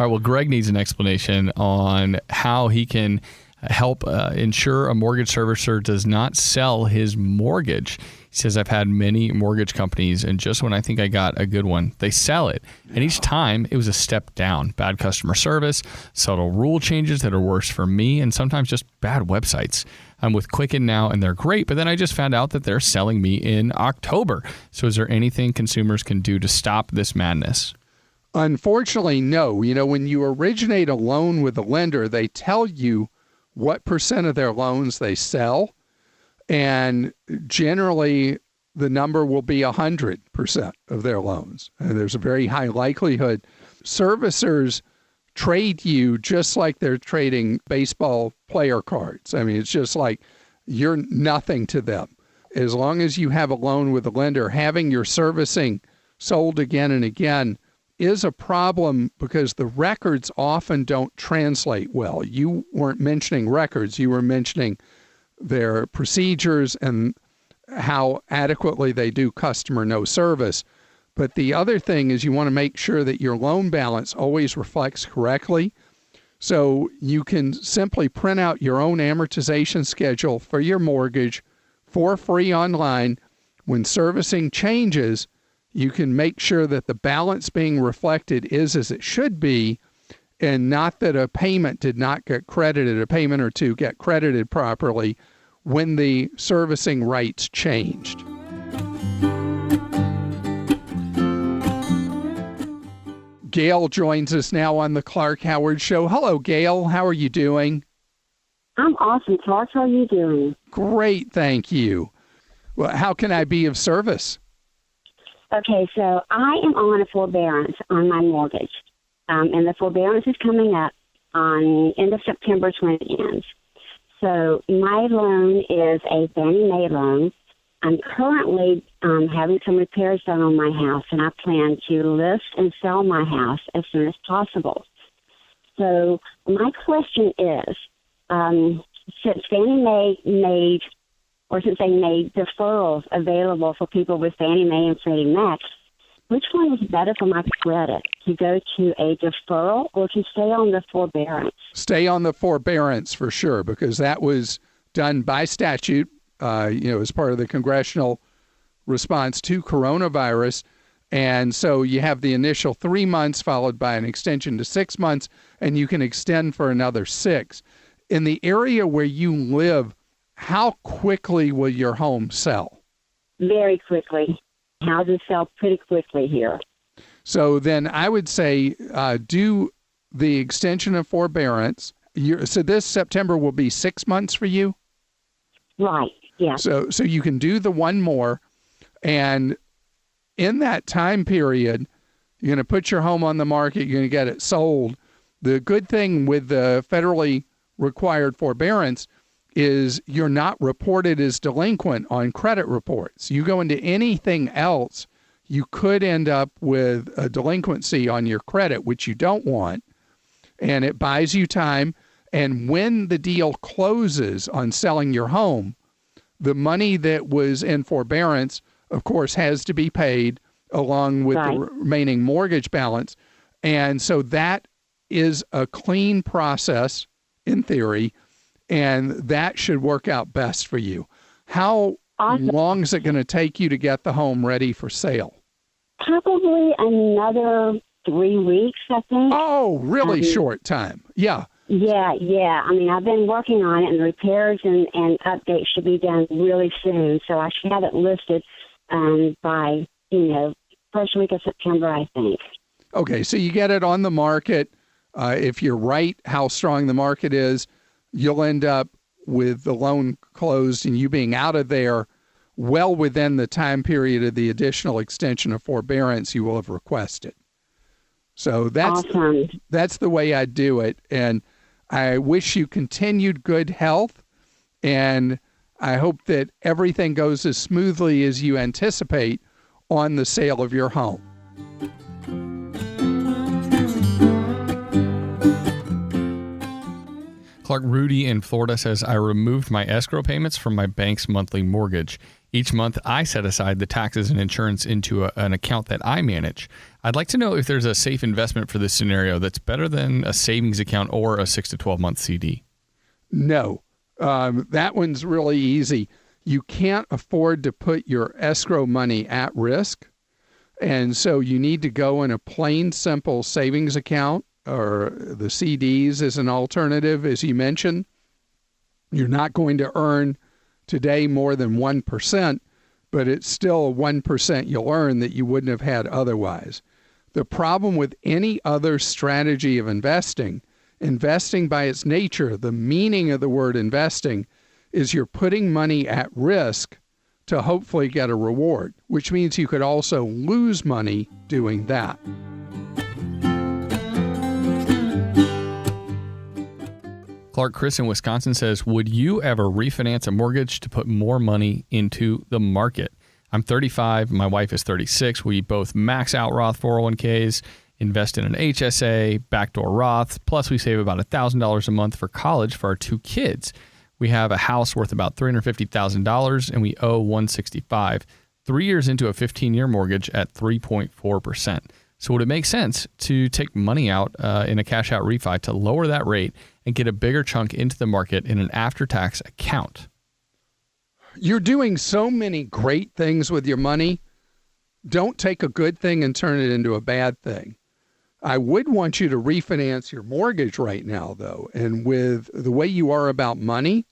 All right, well, Greg needs an explanation on how he can help ensure a mortgage servicer does not sell his mortgage. He says, I've had many mortgage companies, and just when I think I got a good one, they sell it. And each time, it was a step down. Bad customer service, subtle rule changes that are worse for me, and sometimes just bad websites. I'm with Quicken now, and they're great, but then I just found out that they're selling me in October. So is there anything consumers can do to stop this madness? Unfortunately, no. You know, when you originate a loan with a lender, they tell you what percent of their loans they sell. And generally, the number will be 100% of their loans. And there's a very high likelihood. Servicers trade you just like they're trading baseball player cards. I mean, it's just like you're nothing to them. As long as you have a loan with a lender, having your servicing sold again and again is a problem because the records often don't translate well. You weren't mentioning records. You were mentioning their procedures and how adequately they do customer no service. But the other thing is you want to make sure that your loan balance always reflects correctly. So you can simply print out your own amortization schedule for your mortgage for free online. When servicing changes, you can make sure that the balance being reflected is as it should be, and not that a payment did not get credited, a payment or two get credited properly when the servicing rights changed. Gail joins us now on the Clark Howard Show. Hello, Gail. How are you doing? I'm awesome, Clark. How are you doing? Great, thank you. Well, how can I be of service? Okay, so I am on a forbearance on my mortgage, and the forbearance is coming up on end of September when it ends. So my loan is a Fannie Mae loan. I'm currently having some repairs done on my house, and I plan to list and sell my house as soon as possible. So my question is, since Fannie Mae since they made deferrals available for people with Fannie Mae and Freddie Mac, which one is better for my credit, to go to a deferral or to stay on the forbearance? Stay on the forbearance for sure, because that was done by statute, as part of the congressional response to coronavirus. And so you have the initial 3 months followed by an extension to 6 months, and you can extend for another 6. In the area where you live, how quickly will your home sell? Very quickly. Houses sell pretty quickly here. So then I would say do the extension of forbearance. So this September will be 6 months for you? Right, yeah. So you can do the one more, and in that time period, you're going to put your home on the market, you're going to get it sold. The good thing with the federally required forbearance is you're not reported as delinquent on credit reports. You go into anything else, you could end up with a delinquency on your credit, which you don't want, and it buys you time. And when the deal closes on selling your home, the money that was in forbearance, of course, has to be paid along with the remaining mortgage balance. And so that is a clean process in theory, and that should work out best for you. How long is it going to take you to get the home ready for sale? Probably another 3 weeks, I think. Oh, really short time. Yeah. Yeah. I mean, I've been working on it, and repairs and updates should be done really soon. So I should have it listed by, first week of September, I think. Okay, so you get it on the market. If you're right how strong the market is, you'll end up with the loan closed and you being out of there well within the time period of the additional extension of forbearance you will have requested. So that's awesome. That's the way I do it. And I wish you continued good health, and I hope that everything goes as smoothly as you anticipate on the sale of your home. Clark, Rudy in Florida says, I removed my escrow payments from my bank's monthly mortgage. Each month, I set aside the taxes and insurance into an account that I manage. I'd like to know if there's a safe investment for this scenario that's better than a savings account or a 6 to 12 month CD. No, that one's really easy. You can't afford to put your escrow money at risk. And so you need to go in a plain, simple savings account, or the CDs is an alternative, as you mentioned. You're not going to earn today more than 1%, but it's still a 1% you'll earn that you wouldn't have had otherwise. The problem with any other strategy of investing by its nature, the meaning of the word investing, is you're putting money at risk to hopefully get a reward, which means you could also lose money doing that. Clark Chris in Wisconsin says, would you ever refinance a mortgage to put more money into the market? I'm 35. My wife is 36. We both max out Roth 401ks, invest in an HSA, backdoor Roth, plus we save about $1,000 a month for college for our 2 kids. We have a house worth about $350,000 and we owe $165,000, 3 years into a 15-year mortgage at 3.4%. So would it make sense to take money out in a cash out refi to lower that rate and get a bigger chunk into the market in an after-tax account? You're doing so many great things with your money. Don't take a good thing and turn it into a bad thing. I would want you to refinance your mortgage right now, though. And with the way you are about money,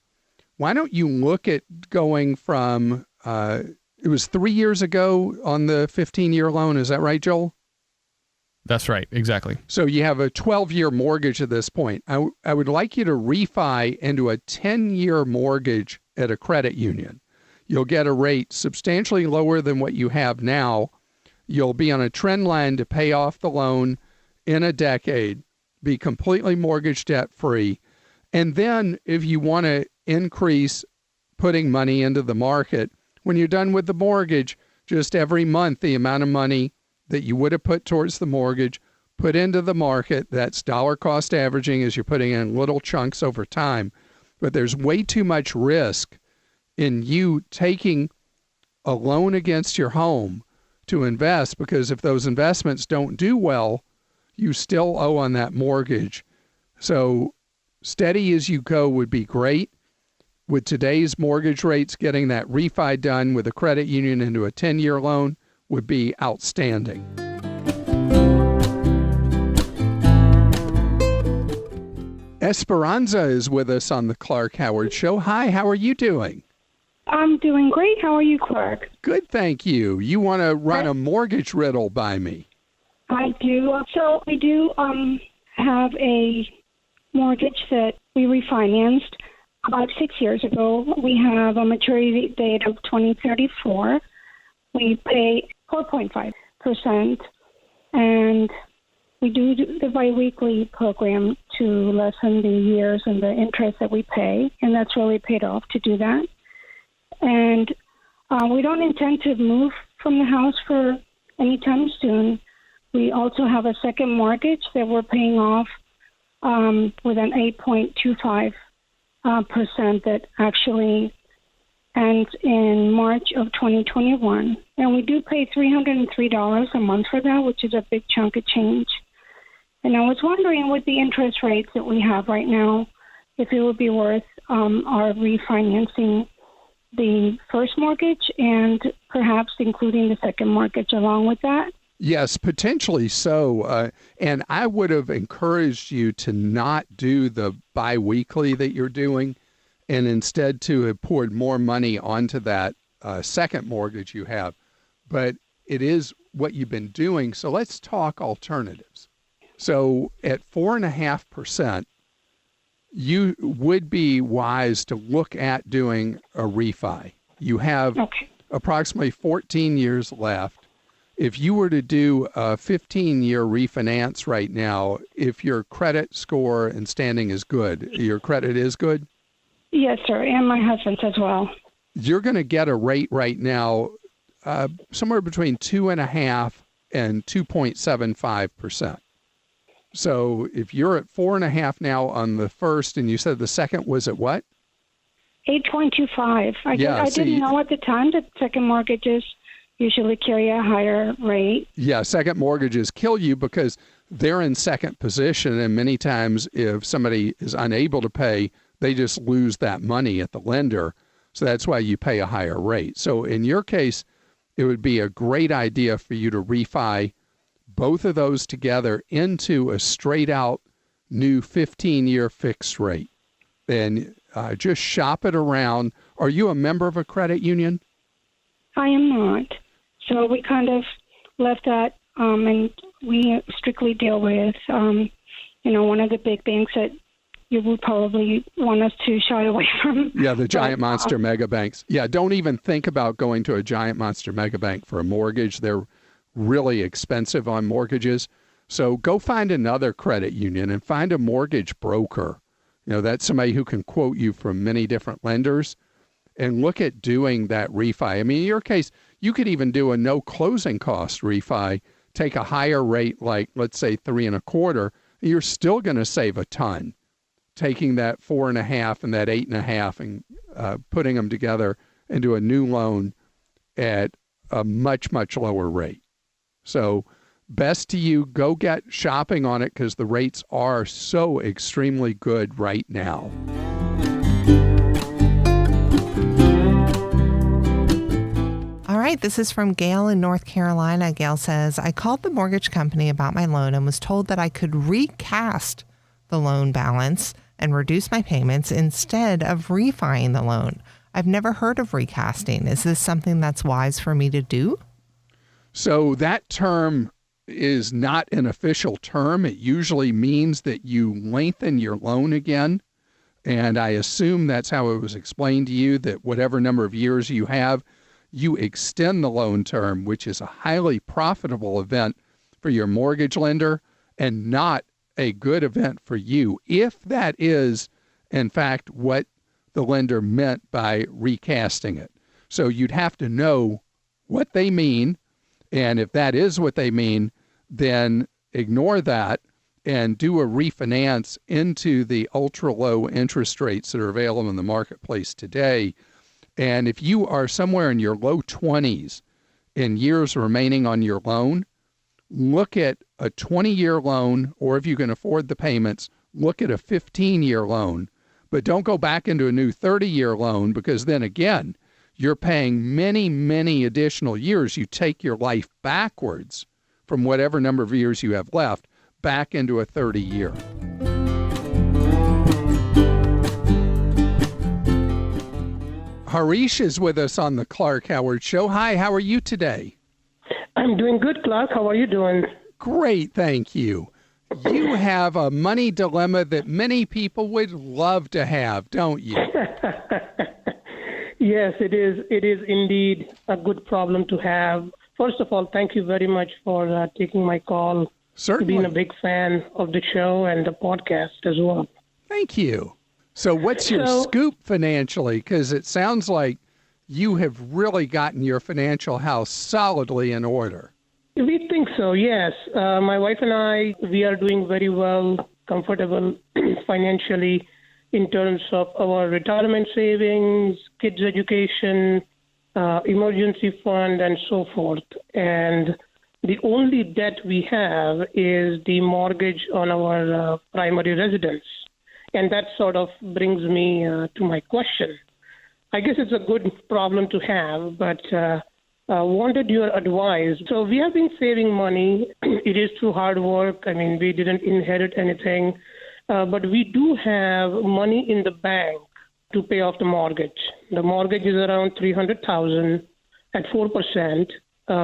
why don't you look at going from, it was 3 years ago on the 15-year loan. Is that right, Joel? That's right. Exactly. So you have a 12-year mortgage at this point. I would like you to refi into a 10-year mortgage at a credit union. You'll get a rate substantially lower than what you have now. You'll be on a trend line to pay off the loan in a decade, be completely mortgage debt free. And then if you want to increase putting money into the market, when you're done with the mortgage, just every month the amount of money that you would have put towards the mortgage, put into the market. That's dollar cost averaging as you're putting in little chunks over time. But there's way too much risk in you taking a loan against your home to invest, because if those investments don't do well, you still owe on that mortgage. So steady as you go would be great. With today's mortgage rates, getting that refi done with a credit union into a 10-year loan would be outstanding. Esperanza is with us on the Clark Howard Show. Hi, how are you doing? I'm doing great. How are you, Clark? Good, thank you. You want to run a mortgage riddle by me? I do. So we do have a mortgage that we refinanced about 6 years ago. We have a maturity date of 2034. We pay 4.5%, and we do the biweekly program to lessen the years and the interest that we pay, and that's really paid off to do that. And we don't intend to move from the house for any time soon. We also have a second mortgage that we're paying off with an 8.25% that actually ends in March of 2021. And we do pay $303 a month for that, which is a big chunk of change. And I was wondering, with the interest rates that we have right now, if it would be worth our refinancing the first mortgage and perhaps including the second mortgage along with that. Yes, potentially so. And I would have encouraged you to not do the biweekly that you're doing, and instead to have poured more money onto that second mortgage you have. But it is what you've been doing. So let's talk alternatives. So at 4.5%, you would be wise to look at doing a refi. You have approximately 14 years left. If you were to do a 15-year refinance right now, if your credit score and standing is good, your credit is good? Yes, sir, and my husband's as well. You're going to get a rate right now somewhere between 2.5% and 2.75%. So if you're at 4.5% now on the first, and you said the second was at what? 8.25. I see, didn't know at the time that second mortgages usually carry a higher rate. Yeah, second mortgages kill you because they're in second position, and many times if somebody is unable to pay, they just lose that money at the lender. So that's why you pay a higher rate. So in your case, it would be a great idea for you to refi both of those together into a straight out new 15-year fixed rate. And just shop it around. Are you a member of a credit union? I am not. So we kind of left that, and we strictly deal with, one of the big banks that you would probably want us to shy away from. Yeah, the giant monster mega banks. Yeah, don't even think about going to a giant monster mega bank for a mortgage. They're really expensive on mortgages. So go find another credit union and find a mortgage broker. That's somebody who can quote you from many different lenders, and look at doing that refi. I mean, in your case, you could even do a no closing cost refi, take a higher rate, like let's say 3.25%. You're still going to save a ton, taking that 4.5 and that 8.5 and putting them together into a new loan at a much, much lower rate. So best to you, go get shopping on it because the rates are so extremely good right now. All right, this is from Gail in North Carolina. Gail says, I called the mortgage company about my loan and was told that I could recast the loan balance and reduce my payments instead of refining the loan. I've never heard of recasting. Is this something that's wise for me to do? So that term is not an official term. It usually means that you lengthen your loan again. And I assume that's how it was explained to you, that whatever number of years you have, you extend the loan term, which is a highly profitable event for your mortgage lender and not a good event for you, if that is, in fact, what the lender meant by recasting it. So you'd have to know what they mean, and if that is what they mean, then ignore that and do a refinance into the ultra low interest rates that are available in the marketplace today. And if you are somewhere in your low 20s in years remaining on your loan, look at a 20-year loan, or if you can afford the payments, look at a 15-year loan. But don't go back into a new 30-year loan, because then again, you're paying many, many additional years. You take your life backwards from whatever number of years you have left back into a 30-year. Harish is with us on the Clark Howard Show. Hi, how are you today? I'm doing good, Clark. How are you doing? Great, thank you. You have a money dilemma that many people would love to have, don't you? Yes, it is. It is indeed a good problem to have. First of all, thank you very much for taking my call. Certainly. Being a big fan of the show and the podcast as well. Thank you. So what's your scoop financially? Because it sounds like you have really gotten your financial house solidly in order. We think so, yes. My wife and I, we are doing very well, comfortable financially in terms of our retirement savings, kids' education, emergency fund, and so forth. And the only debt we have is the mortgage on our primary residence. And that sort of brings me to my question. I guess it's a good problem to have, but wanted your advice. So we have been saving money. It is through hard work. I mean, we didn't inherit anything, but we do have money in the bank to pay off the mortgage. The mortgage is around $300,000 at 4%.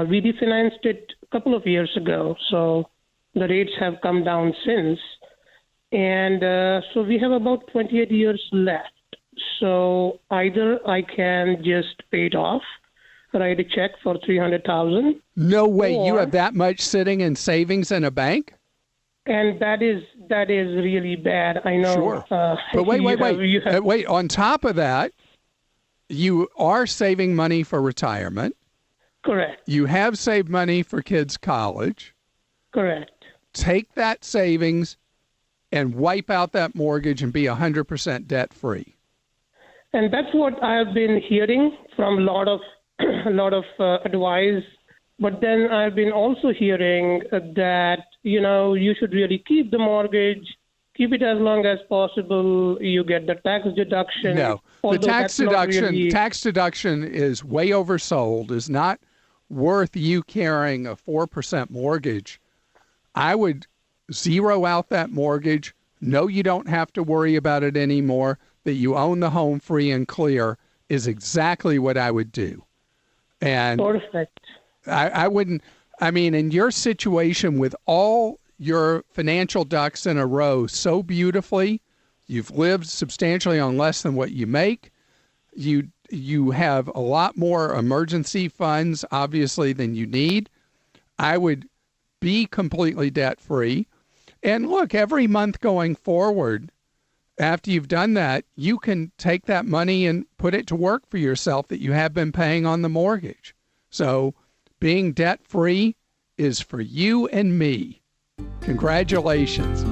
We refinanced it a couple of years ago, so the rates have come down since. And so we have about 28 years left. So either I can just pay it off, write a check for $300,000. No way! You have that much sitting in savings in a bank? And that is really bad. I know. Sure. But wait. On top of that, you are saving money for retirement. Correct. You have saved money for kids' college. Correct. Take that savings and wipe out that mortgage and be 100% debt free. And that's what I've been hearing from a lot of advice. But then I've been also hearing that, you should really keep the mortgage, keep it as long as possible. You get the tax deduction. No, the tax deduction is way oversold, is not worth you carrying a 4% mortgage. I would zero out that mortgage. No, you don't have to worry about it anymore. That you own the home free and clear is exactly what I would do. And perfect. I wouldn't, in your situation with all your financial ducks in a row so beautifully, you've lived substantially on less than what you make. You have a lot more emergency funds, obviously, than you need. I would be completely debt-free. And look, every month going forward, after you've done that, you can take that money and put it to work for yourself that you have been paying on the mortgage. So being debt-free is for you and me. Congratulations.